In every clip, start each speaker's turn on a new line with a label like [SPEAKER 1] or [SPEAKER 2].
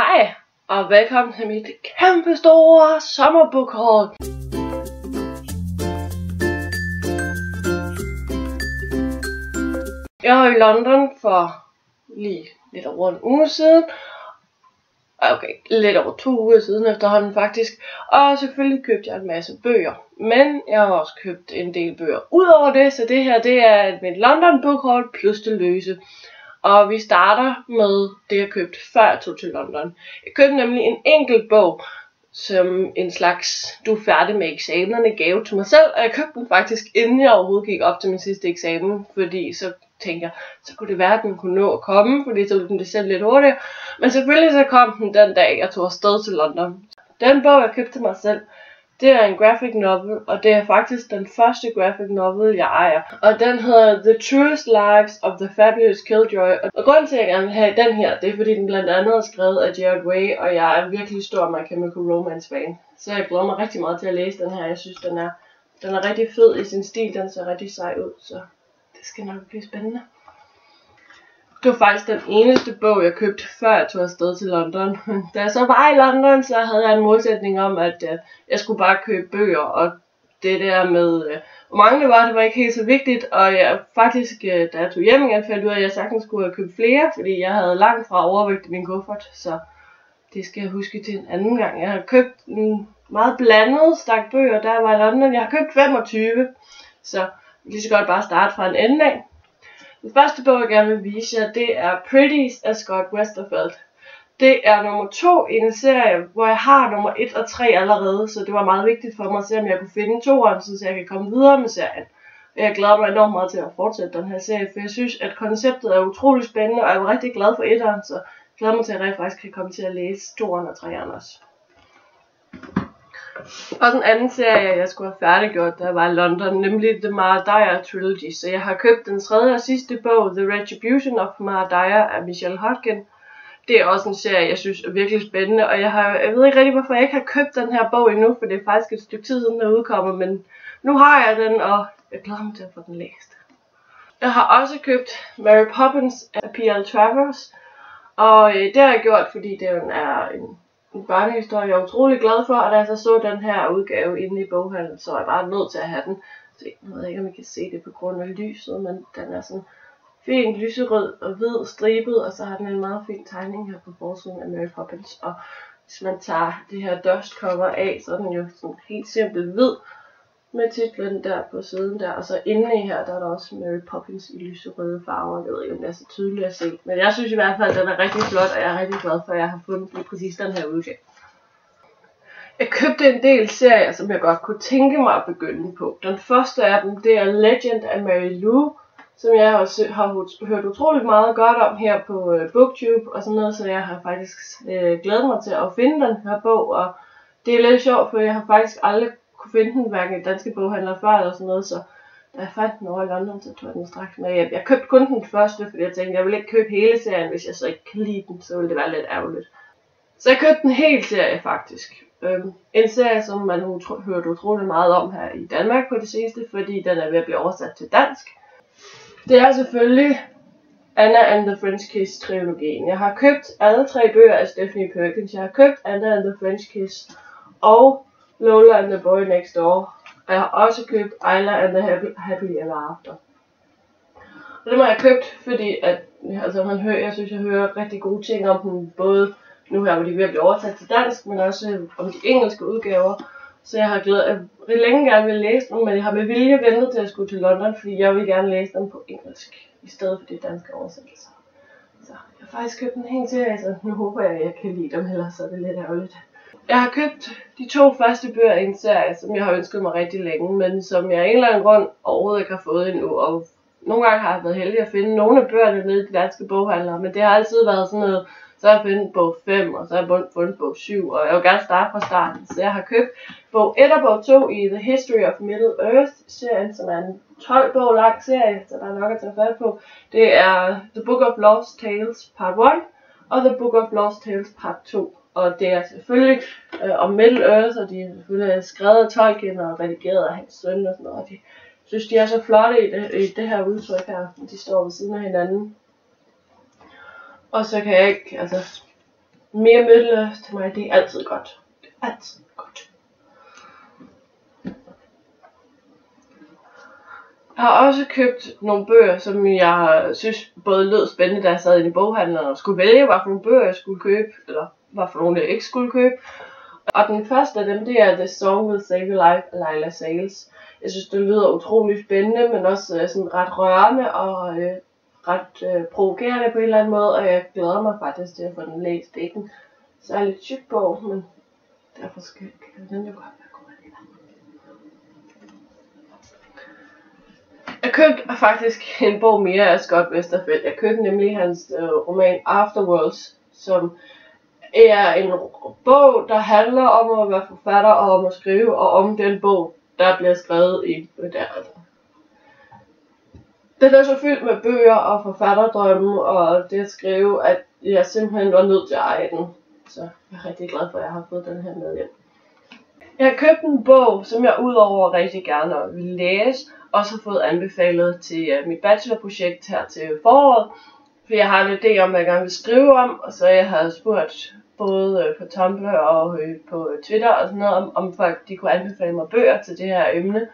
[SPEAKER 1] Hej, og velkommen til mit kæmpe store sommerboghaul. Jeg var i London for lige lidt over en uge siden. Okay, lidt over 2 uger siden efterhånden faktisk. Og selvfølgelig købte jeg en masse bøger. Men jeg har også købt en del bøger udover det, så det her det er mit London boghaul plus det løse. Og vi starter med det jeg købte før jeg tog til London. Jeg købte nemlig en enkelt bog som en slags du er færdig med eksamenerne gave til mig selv. Og jeg købte den faktisk inden jeg overhovedet gik op til min sidste eksamen. Fordi så tænkte jeg, så kunne det være at den kunne nå at komme. Fordi så ville den det selv lidt hurtigere. Men selvfølgelig så kom den den dag jeg tog afsted til London. Den bog jeg købte til mig selv, det er en graphic novel, og det er faktisk den første graphic novel, jeg ejer. Og den hedder The Truest Lives of the Fabulous Killjoy. Og grunden til, at jeg gerne vil have den her, det er fordi den blandt andet er skrevet af Gerard Way, og jeg er virkelig stor My Chemical Romance fan. Så jeg glæder mig rigtig meget til at læse den her. Jeg synes, den er rigtig fed i sin stil, den ser rigtig sej ud, så det skal nok blive spændende. Det var faktisk den eneste bog, jeg købte, før jeg tog afsted til London. Da jeg så var i London, så havde jeg en målsætning om, at jeg skulle bare købe bøger. Og det der med, hvor mange det var ikke helt så vigtigt. Og jeg faktisk, da jeg tog hjem igen, fandt ud af, at jeg sagtens skulle have købt flere. Fordi jeg havde langt fra overvægt i min kuffert. Så det skal jeg huske til en anden gang. Jeg har købt en meget blandet stak bøger, da jeg var i London. Jeg har købt 25. Så lige så godt bare starte fra en ende af. Den første bog, jeg gerne vil vise jer, det er Pretties af Scott Westerfeld. Det er nummer 2 i en serie, hvor jeg har nummer 1 og 3 allerede, så det var meget vigtigt for mig at se, om jeg kunne finde 2'eren, så jeg kan komme videre med serien. Jeg glæder mig enormt meget til at fortsætte den her serie, for jeg synes, at konceptet er utrolig spændende, og jeg var rigtig glad for 1'eren, så jeg glæder mig til, at jeg faktisk kan komme til at læse 2'eren og 3'eren også. Og en anden serie, jeg skulle have færdiggjort, da jeg var i London, nemlig The Mara Dyer Trilogy. Så jeg har købt den tredje og sidste bog, The Retribution of Mara Dyer af Michelle Hodgkin. Det er også en serie, jeg synes er virkelig spændende, og jeg ved ikke rigtig, hvorfor jeg ikke har købt den her bog endnu, for det er faktisk et stykke tid siden, den er udkommet, men nu har jeg den, og jeg glæder mig til at få den læst. Jeg har også købt Mary Poppins af P.L. Travers, og det har jeg gjort, fordi den er en børnehistorie, jeg er utrolig glad for, og da jeg så den her udgave inde i boghandlen, så er jeg bare nødt til at have den. Så jeg ved ikke, om I kan se det på grund af lyset, men den er sådan fint lyserød og hvid stribet, og så har den en meget fin tegning her på forsiden af Mary Poppins. Og hvis man tager det her dust cover af, så er den jo sådan helt simpel hvid, med titlen der på siden der, og så inde i her, der er der også Mary Poppins i lyserøde farver. Jeg ved ikke, om det er så tydeligt at se, men jeg synes i hvert fald, at den er rigtig flot, og jeg er rigtig glad for, at jeg har fundet lige præcis den her udgave. Jeg købte en del serier, som jeg godt kunne tænke mig at begynde på. Den første af dem, det er Legend af Mary Lou, som jeg også har hørt utroligt meget godt om her på BookTube og sådan noget, så jeg har faktisk glædet mig til at finde den her bog, og det er lidt sjovt, for jeg har faktisk aldrig kunne finde den hverken i danske boghandler før eller sådan noget, så da jeg fandt den over i London, så tog jeg den straks med hjem. Jeg købte kun den første, fordi jeg tænkte, jeg ville ikke købe hele serien, hvis jeg så ikke kan lide den, så ville det være lidt ærgerligt. Så jeg købte en hel serie faktisk. En serie, som man har hørt utrolig meget om her i Danmark på det seneste, fordi den er ved at blive oversat til dansk. Det er selvfølgelig Anna and the French Kiss trilogien. Jeg har købt alle 3 bøger af Stephanie Perkins. Jeg har købt Anna and the French Kiss og Lola and the Boy Next Door. Og jeg har også købt Isla and the Happily Ever After. Og det må jeg have købt, fordi at, altså, jeg synes, jeg hører rigtig gode ting om dem, både nu her, hvor de er ved at blive oversat til dansk, men også om de engelske udgaver. Så jeg har længe gerne vil læse dem, men jeg har med vilje ventet til at skulle til London, fordi jeg vil gerne læse dem på engelsk, i stedet for de danske oversættelser. Så jeg har faktisk købt en hel serie, så nu håber jeg, at jeg kan lide dem, ellers så er det lidt ærgerligt. Jeg har købt de 2 første bøger i en serie, som jeg har ønsket mig rigtig længe, men som jeg af en eller anden grund overhovedet ikke har fået endnu. Og nogle gange har jeg været heldig at finde nogle af bøgerne nede i de danske boghandlere, men det har altid været sådan noget, så har jeg fundet bog 5, og så har jeg fundet bog 7, og jeg vil gerne starte fra starten. Så jeg har købt bog 1 og bog 2 i The History of Middle Earth-serien, som er en 12 bog lang serie, så der er nok at tage fat på. Det er The Book of Lost Tales part 1 og The Book of Lost Tales part 2. Og det er selvfølgelig om Middle Earth, og de er selvfølgelig skrevet af Tolkien og redigeret af hans søn og sådan noget. Og de synes, de er så flotte i det her udtryk her. De står ved siden af hinanden. Og så kan jeg ikke, altså, Mere Middle-earth til mig, det er altid godt. Det er altid godt. Jeg har også købt nogle bøger, som jeg synes både lød spændende, da jeg sad i boghandleren og skulle vælge, hvad for nogle bøger jeg skulle købe, eller hvad for nogle jeg ikke skulle købe. Og den første af dem, det er The Song Will Save Your Life af Laila Sales. Jeg synes, det lyder utrolig spændende, men også sådan ret rørende og ret provokerende på en eller anden måde, og jeg glæder mig faktisk til at få den læst. Det er ikke en særlig tyk bog, men derfor kan den jo godt være god. Jeg købte faktisk en bog mere af Scott Westerfeld. Jeg købte nemlig hans roman Afterworlds, som er en bog, der handler om at være forfatter og om at skrive, og om den bog, der bliver skrevet i der. Den er så fyldt med bøger og forfatterdrømme og det at skrive, at jeg simpelthen var nødt til at eje den. Så jeg er rigtig glad for, at jeg har fået den her med hjem. Jeg har købt en bog, som jeg udover rigtig gerne vil læse, også har fået anbefalet til mit bachelorprojekt her til foråret. For jeg har en idé om, hvad jeg gerne vil skrive om, og så jeg har spurgt både på Tumblr og på Twitter og sådan noget, om folk de kunne anbefale mig bøger til det her emne.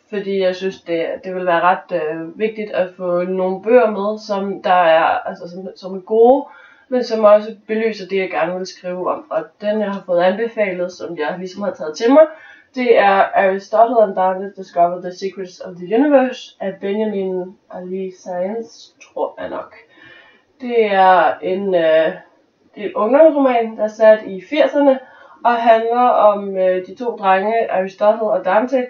[SPEAKER 1] Fordi jeg synes, det vil være ret vigtigt at få nogle bøger med, som der er, altså, som er gode, men som også belyser det, jeg gerne vil skrive om. Og den, jeg har fået anbefalet, som jeg ligesom har taget til mig, det er Aristotle and Darkness Discover the Secrets of the Universe af Benjamin Ali Science, tror jeg nok. Det er en ungdomsroman, der er sat i 80'erne, og handler om de to drenge, Aristotle og Dante.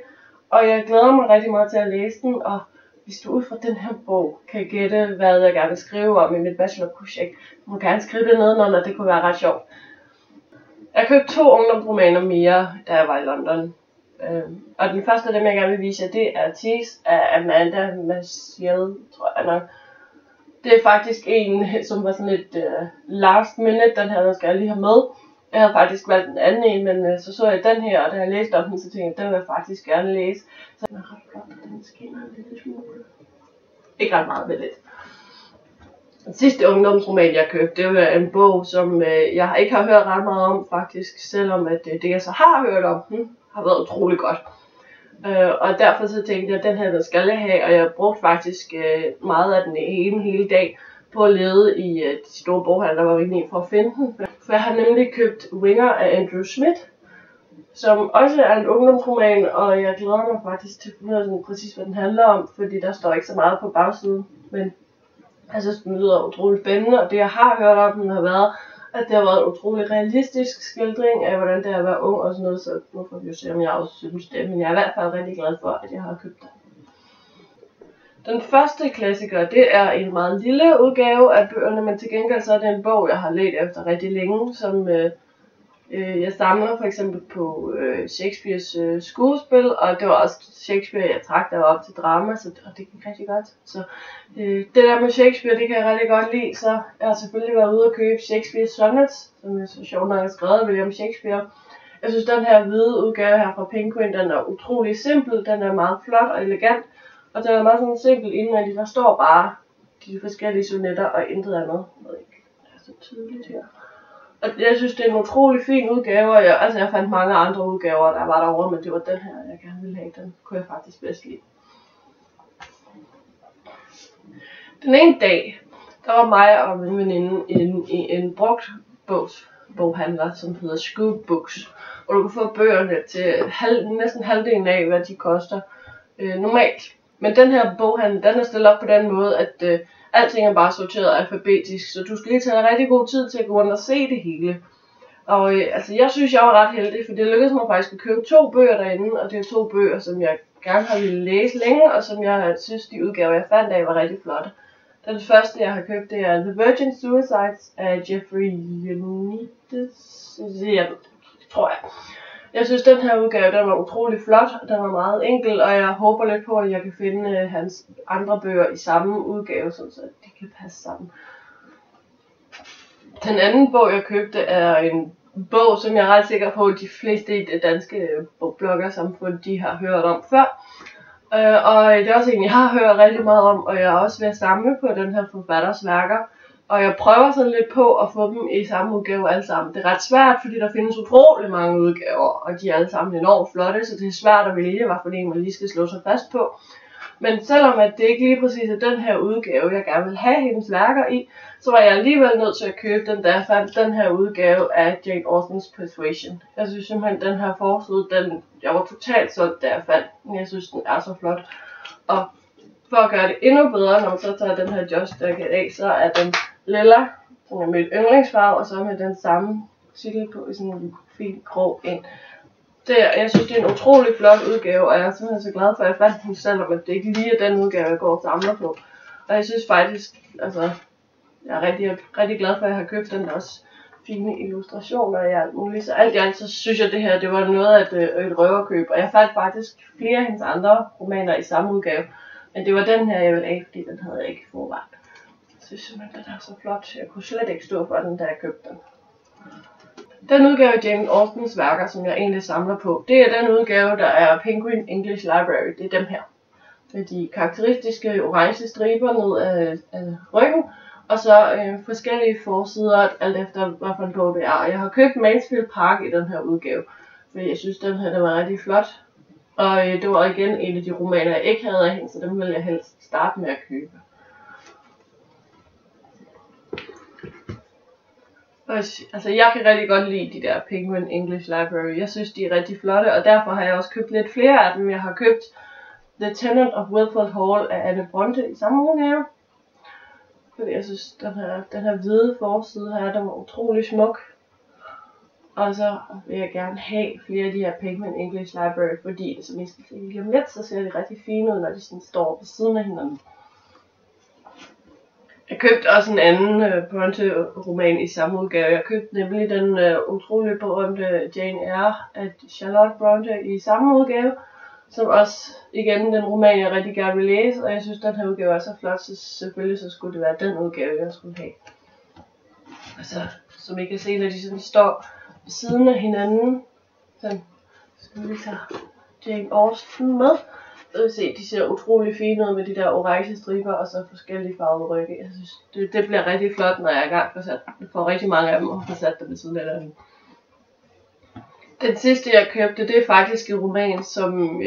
[SPEAKER 1] Og jeg glæder mig rigtig meget til at læse den, og hvis du ud fra den her bog kan gætte, hvad jeg gerne vil skrive om i mit bachelorprojekt, så må du gerne skrive det nedenunder, det kunne være ret sjovt. Jeg købte 2 ungdomsromaner mere, da jeg var i London. Og den første af dem, jeg gerne vil vise jer, det er Tease af Amanda Maciel, tror jeg nok. Det er faktisk en, som var sådan et last minute, den her, der skal jeg lige have med. Jeg havde faktisk valgt den anden en, men så jeg den her, og da jeg læste om den, så tænkte jeg, den vil jeg faktisk gerne læse. Så den er ret flot, og den skinner en lille smule. Ikke ret meget, men lidt. Den sidste ungdomsroman, jeg købte, det var en bog, som jeg ikke har hørt ret meget om, faktisk. Selvom at det, jeg så har hørt om, har været utrolig godt. Og derfor så tænkte jeg, at den her, den skal jeg have, og jeg brugte faktisk meget af den hele dag på at lede i de store boghandler, der var inde for at finde den. For jeg har nemlig købt Winger af Andrew Smith, som også er en ungdomsroman, og jeg glæder mig faktisk til at finde ud af præcis, hvad den handler om, fordi der står ikke så meget på bagsiden. Men jeg synes, den lyder utroligt spændende, og det jeg har hørt om den har været, at det har været en utrolig realistisk skildring af, hvordan det er at være ung og sådan noget, så nu får vi jo se, om jeg også synes det, men jeg er i hvert fald rigtig glad for, at jeg har købt den. Den første klassiker, det er en meget lille udgave af bøgerne, men til gengæld så er det en bog, jeg har let efter rigtig længe, som jeg samler for eksempel på Shakespeares skuespil, og det var også Shakespeare, jeg trak der var op til drama, og det gik rigtig godt. Så det der med Shakespeare, det kan jeg rigtig godt lide, så jeg har selvfølgelig været ude og købe Shakespeares Sonnets, som jeg så sjovt nok har skrevet af William Shakespeare. Jeg synes, den her hvide udgave her fra Penguin, den er utrolig simpel, den er meget flot og elegant, og den er meget sådan simpel indvendig, der står bare de forskellige sonetter og intet andet. Jeg ved ikke, det er så tydeligt her. Og jeg synes, det er en utrolig fin udgave, og jeg fandt mange andre udgaver, der var derovre, men det var den her, jeg gerne ville have. Den kunne jeg faktisk bedst lide. Den ene dag, der var mig og min veninde i en brugt boghandler, som hedder Scoop Books, og du kan få bøgerne til næsten halvdelen af, hvad de koster normalt. Men den her boghandel, den er stillet op på den måde, at alting er bare sorteret alfabetisk, så du skal lige tage rigtig god tid til at gå rundt og se det hele. Og jeg synes, jeg var ret heldig, for det lykkedes mig faktisk at købe 2 bøger derinde, og det er 2 bøger, som jeg gerne har ville læse længe, og som jeg synes, de udgaver, jeg fandt af, var rigtig flotte. Den første, jeg har købt, det er The Virgin Suicides af Jeffrey Eugenides, tror jeg. Jeg synes, den her udgave, den var utrolig flot, den var meget enkel, og jeg håber lidt på, at jeg kan finde hans andre bøger i samme udgave, så de kan passe sammen. Den anden bog, jeg købte, er en bog, som jeg er ret sikker på, at de fleste i det danske bogbloggersamfund, de har hørt om før. Og det er også en, jeg har hørt rigtig meget om, og jeg er også ved at samle på den her forfatters værker. Og jeg prøver sådan lidt på at få dem i samme udgave alle sammen. Det er ret svært, fordi der findes utrolig mange udgaver, og de er alle sammen enormt flotte, så det er svært at vælge, hvad for en man lige skal slå sig fast på. Men selvom at det ikke lige præcis er den her udgave, jeg gerne vil have hendes værker i, så var jeg alligevel nødt til at købe den, da jeg fandt den her udgave af Jane Austen's Persuasion. Jeg synes simpelthen, den her forside, jeg var totalt solgt, da jeg fandt den. Jeg synes, den er så flot. Og for at gøre det endnu bedre, når man så tager den her Just Jacket af, så er den lilla, som er mit yndlingsfarve, og så med den samme titel på i sådan en fin grå en. Jeg synes, det er en utrolig flot udgave, og jeg er simpelthen så glad for, at jeg fandt den, selvom det ikke lige er den udgave, jeg går og samler på. Og jeg synes faktisk, altså, jeg er rigtig glad for, at jeg har købt den. Også fine illustrationer og alt muligt. Så alt i alt, så synes jeg, det her det var noget af et røverkøb. Og jeg fandt faktisk flere af hendes andre romaner i samme udgave. Men det var den her, jeg ville af, fordi den havde jeg ikke forvejen. Jeg synes simpelthen, den er så flot. Jeg kunne slet ikke stå for den, da jeg købte den. Den udgave af Jane Austens værker, som jeg egentlig samler på, det er den udgave, der er Penguin English Library. Det er dem her. Med de karakteristiske orange striber ned af ryggen. Og så forskellige forsider, alt efter hvad for en bog det er. Jeg har købt Mansfield Park i den her udgave, fordi jeg synes, den her var rigtig flot. Og det var igen en af de romaner, jeg ikke havde af hende, så dem ville jeg helst starte med at købe. Altså, jeg kan rigtig godt lide de der Penguin English Library. Jeg synes, de er rigtig flotte, og derfor har jeg også købt lidt flere af dem. Jeg har købt The Tenant of Wilford Hall af Anne Bronte i samme udgave. Fordi jeg synes, den her hvide forside her, den var utrolig smuk. Og så vil jeg gerne have flere af de her Penguin English Library, fordi som I skal se lige om lidt, så ser de rigtig fine ud, når de sådan står ved siden af hinanden. Jeg købte også en anden Bronte-roman i samme udgave. Jeg købte nemlig den utrolig berømte Jane Eyre af Charlotte Bronte i samme udgave. Som også, igen, den roman, jeg rigtig gerne vil læse, og jeg synes, den her udgave er så flot, så selvfølgelig så skulle det være den udgave, jeg skulle have. Altså, som I kan se, når de sådan står ved siden af hinanden, så skal vi tage Jane Austen med. Så vil se, de ser utrolig fine ud med de der orange striber, og så forskellige farvede rygge. Jeg synes, det bliver rigtig flot, når jeg er i gang for rigtig mange af dem, og får sat dem ved siden af dem. Den sidste jeg købte, det er faktisk en roman, som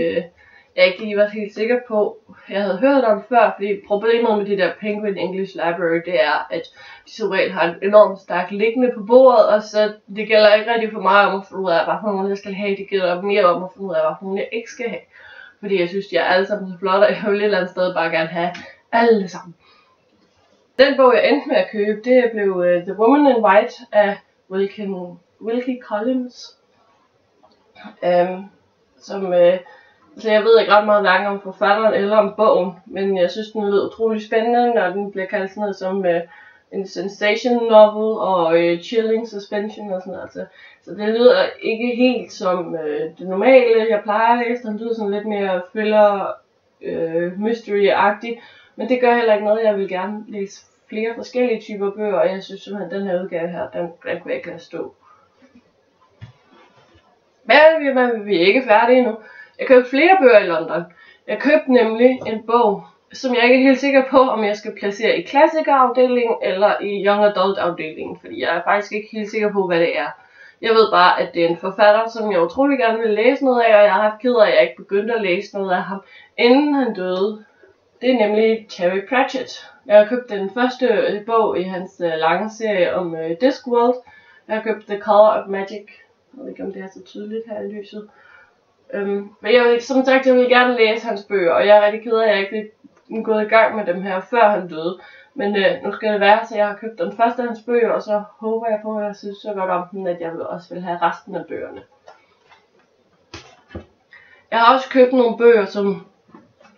[SPEAKER 1] jeg ikke lige var helt sikker på, jeg havde hørt om før, fordi problemet med de der Penguin English Library, det er, at de som regel har en enormt stærk liggende på bordet, og så det gælder ikke rigtig for mig om at finde ud af, hvad for nogle jeg skal have, det gælder mere om at finde ud af, hvad for nogle jeg ikke skal have. Fordi jeg synes, de er alle sammen så flotte, og jeg vil et eller andet sted bare gerne have alle sammen. Den bog, jeg endte med at købe, det blev The Woman in White af Wilkie Collins. Så jeg ved ikke ret meget hverken om forfatteren eller om bogen, men jeg synes den lyder utrolig spændende, når den bliver kaldt sådan noget som en sensation novel og chilling suspension og sådan noget. Så det lyder ikke helt som det normale, jeg plejer at læse. Den lyder sådan lidt mere thriller, mystery-agtig, men det gør heller ikke noget. Jeg vil gerne læse flere forskellige typer bøger, og jeg synes simpelthen, den her udgave her, den kunne jeg ikke lade stå. Men vi er ikke færdige endnu. Jeg købte flere bøger i London. Jeg købte nemlig en bog, som jeg ikke er helt sikker på, om jeg skal placere i klassikerafdelingen eller i young adult afdelingen, fordi jeg er faktisk ikke helt sikker på, hvad det er. Jeg ved bare, at det er en forfatter, som jeg utrolig gerne vil læse noget af, og jeg har haft ked af, at jeg ikke begyndte at læse noget af ham, inden han døde. Det er nemlig Terry Pratchett. Jeg har købt den første bog i hans lange serie om Discworld. Jeg har købt The Color of Magic. Jeg ved ikke, om det er så tydeligt her i lyset. Men jeg vil, som sagt, jeg vil gerne læse hans bøger, og jeg er rigtig ked af, at jeg ikke er gået i gang med dem her, før han døde. Men nu skal det være, så jeg har købt den første af hans bøger, og så håber jeg på, at jeg synes så godt om den, at jeg også vil have resten af bøgerne. Jeg har også købt nogle bøger, som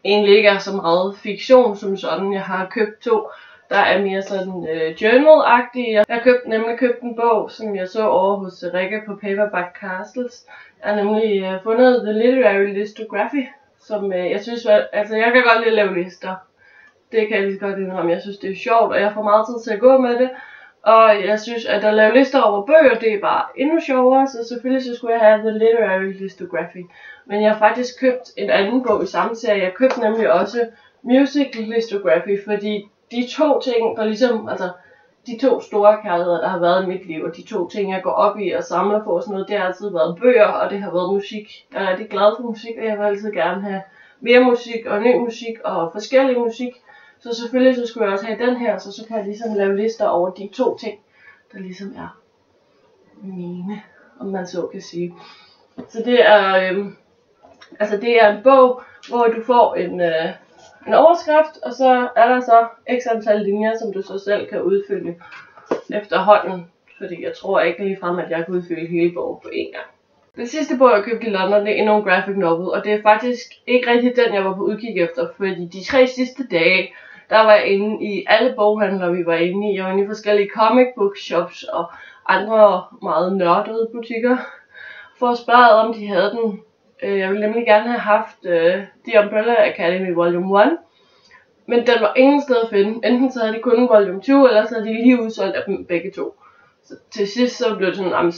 [SPEAKER 1] egentlig ikke er så meget fiktion som sådan. Jeg har købt 2, der er mere sådan journal-agtige. Jeg har nemlig købt en bog, som jeg så over hos Rikke på Paperback Castles. Jeg har nemlig fundet The Literary Listography, som jeg synes, altså jeg kan godt lide at lave lister. Det kan jeg lige så godt indrømme. Jeg synes, det er sjovt, og jeg får meget tid til at gå med det. Og jeg synes, at at lave lister over bøger, det er bare endnu sjovere, så selvfølgelig så skulle jeg have The Literary Listography. Men jeg har faktisk købt en anden bog i samme serie. Jeg købte nemlig også Music Listography, fordi de 2 ting, der ligesom, altså de 2 store kærligheder, der har været i mit liv, og de 2 ting, jeg går op i og samler på og sådan noget, det har altid været bøger, og det har været musik. Jeg er rigtig glad for musik, og jeg vil altid gerne have mere musik og ny musik og forskellig musik. Så selvfølgelig så skulle jeg også have den her, så kan jeg ligesom lave lister over de 2 ting, der ligesom er mine, om man så kan sige. Så det er, det er en bog, hvor du får en overskrift, og så er der så x antal linjer, som du så selv kan udfylde efterhånden. Fordi jeg tror ikke ligefrem, at jeg kan udfylde hele bogen på én gang. Den sidste bog, jeg købte i London, det er endnu en graphic novel, og det er faktisk ikke rigtig den, jeg var på udkig efter, fordi de 3 sidste dage, der var jeg inde i alle boghandlere, vi var inde i. Jeg var inde i forskellige comic book shops og andre meget nørdede butikker, for at spørge om de havde den. Jeg ville nemlig gerne have haft The Umbrella Academy Volume 1, men den var ingen sted at finde. Enten så havde de kun Volume 2, eller så havde de lige udsolgt af dem begge 2. Så til sidst så blev det sådan,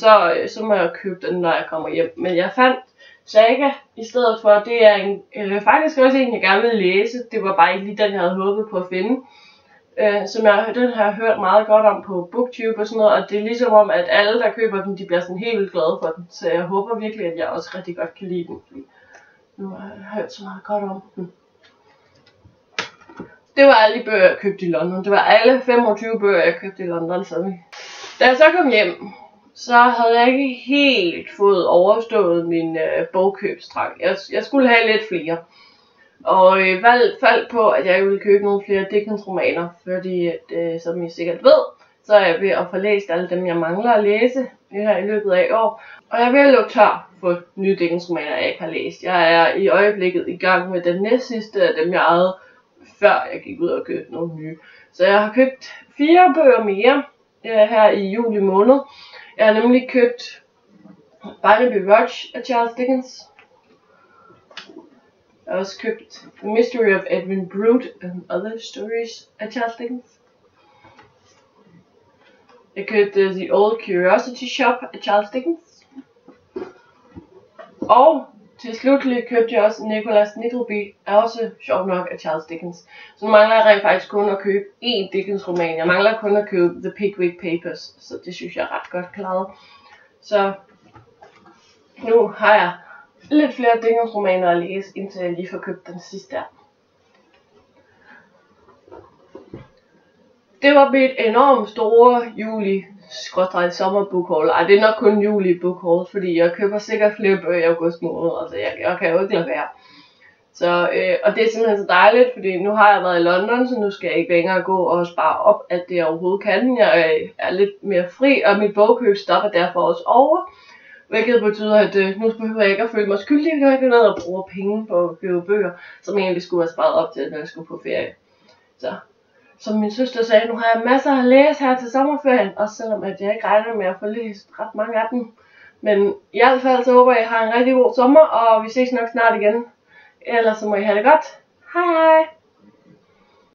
[SPEAKER 1] så må jeg købe den, når jeg kommer hjem. Men jeg fandt Saga i stedet for. Det er faktisk også en, jeg gerne vil læse. Det var bare ikke lige den, jeg havde håbet på at finde. Den har jeg hørt meget godt om på BookTube og sådan noget, og det er ligesom om, at alle, der køber den, de bliver sådan helt vildt glade for den. Så jeg håber virkelig, at jeg også rigtig godt kan lide den, fordi nu har jeg hørt så meget godt om den. Det var alle de bøger, jeg købte i London. Det var alle 25 bøger, jeg købte i London. Da jeg så kom hjem, så havde jeg ikke helt fået overstået min bogkøbstrang. Jeg skulle have lidt flere. Og faldt på, at jeg ville købe nogle flere Dickens-romaner, fordi, som I sikkert ved, så er jeg ved at få læst alle dem, jeg mangler at læse her i løbet af år. Og jeg er ved at løbe tør for nye Dickens-romaner, jeg ikke har læst. Jeg er i øjeblikket i gang med den næstsidste af dem, jeg ejede, før jeg gik ud og købte nogle nye. Så jeg har købt 4 bøger mere her i juli måned. Jeg har nemlig købt Barnaby Rudge af Charles Dickens. Jeg har også købt The Mystery of Edwin Drood and Other Stories af Charles Dickens. Jeg købte The Old Curiosity Shop af Charles Dickens. Og til slut købte jeg også Nicholas Nickleby, er også sjovt nok af Charles Dickens. Så nu mangler jeg rent faktisk kun at købe én Dickens roman. Jeg mangler kun at købe The Pickwick Papers, så det synes jeg er ret godt klaret. Så nu har jeg lidt flere Dickens romaner at læse, indtil jeg lige får købt den sidste her. Det var mit enormt store juli-sommerbookhaul. Ej, det er nok kun juli-bookhaul, fordi jeg køber sikkert flere bøger i august måned. Altså, jeg kan jo ikke lade være. Så, og det er simpelthen så dejligt, fordi nu har jeg været i London, så nu skal jeg ikke længere gå og spare op, at det overhovedet kan. Jeg er lidt mere fri, og mit bogkøb stopper derfor også over. Hvilket betyder, at nu behøver jeg ikke at føle mig skyldig, når jeg går ned og bruger penge på at købe bøger, som jeg egentlig skulle have sparet op til, når jeg skulle på ferie. Så som min søster sagde, nu har jeg masser at læse her til sommerferien, også selvom at jeg ikke regner med at få læst ret mange af dem. Men i hvert fald så håber jeg, at I har en rigtig god sommer, og vi ses nok snart igen. Ellers så må I have det godt. Hej hej!